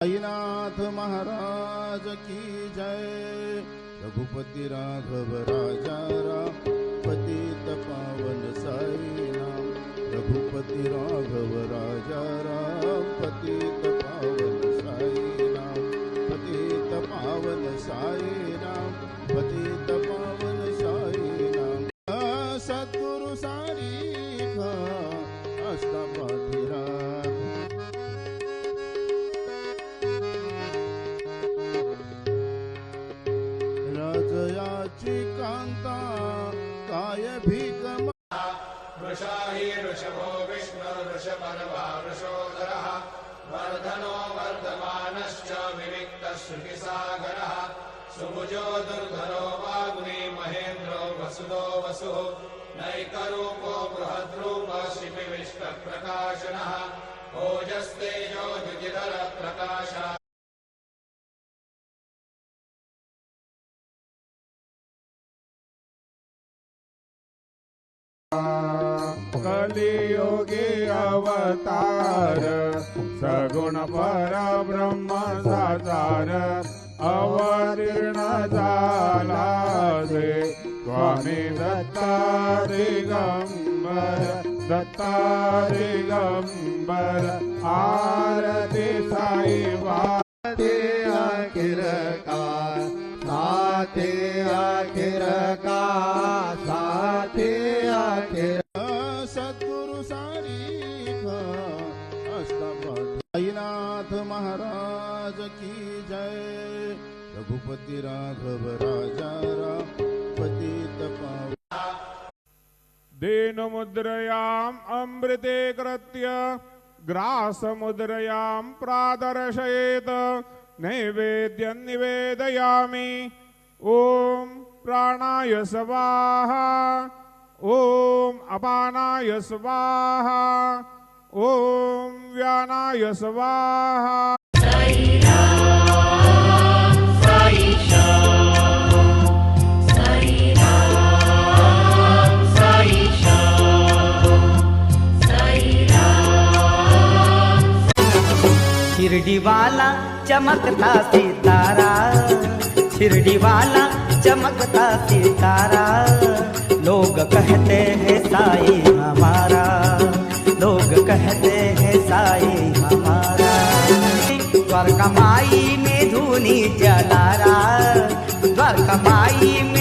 साईनाथ महाराज की जय। रघुपति राघव राजा राम, पतित पावन साई नाम। रघुपति राघव राजा राम, पतित पावन साई नाम। पतित पावन साई नाम, पतित पावन साई नाम। सद्गुरु सारीखा अष्टपाठी राख। राजयाची कांता काय भीक वृषाहि ऋषभो विष्णुर्वृषपर्वा वृषोदरः वर्धनो वर्धमानश्च विविक्तश्रुतिसागरः सुभुजो दुर्धरो वाग्मी महेन्द्रो वसुदो वसुः नैकरूपो बृहद्रूपः शिपिविष्टप्रकाशनः ओजस्तेजो द्युतिधरप्रकाशः कलियुगे अवतार सगुण परब्रह्म साकार अवतीर्ण झाला से स्वामी दत्ता दिगंबर आरती साई वाते आखिर का साथे आखिर का साथे आखिर। सद्गुरु सारीखा अष्टपाठी। साईनाथ महाराज की जय। रघुपति राघव राजा राम, पतित पावन। दीनमुद्रयाम् अमृते कृत्य ग्रासमुद्रयां प्रादर्शयेत् नैवेद्यं निवेदयामि। ॐ प्राणाय स्वाहा, ॐ अपानाय स्वाहा, ॐ व्यानाय स्वाहा। शिरडी वाला चमकता सितारा, शिरडी वाला चमकता सितारा। लोग कहते हैं साई हमारा, लोग कहते हैं साई हमारा। द्वारका माई में धूनी जलारा, द्वारका माई में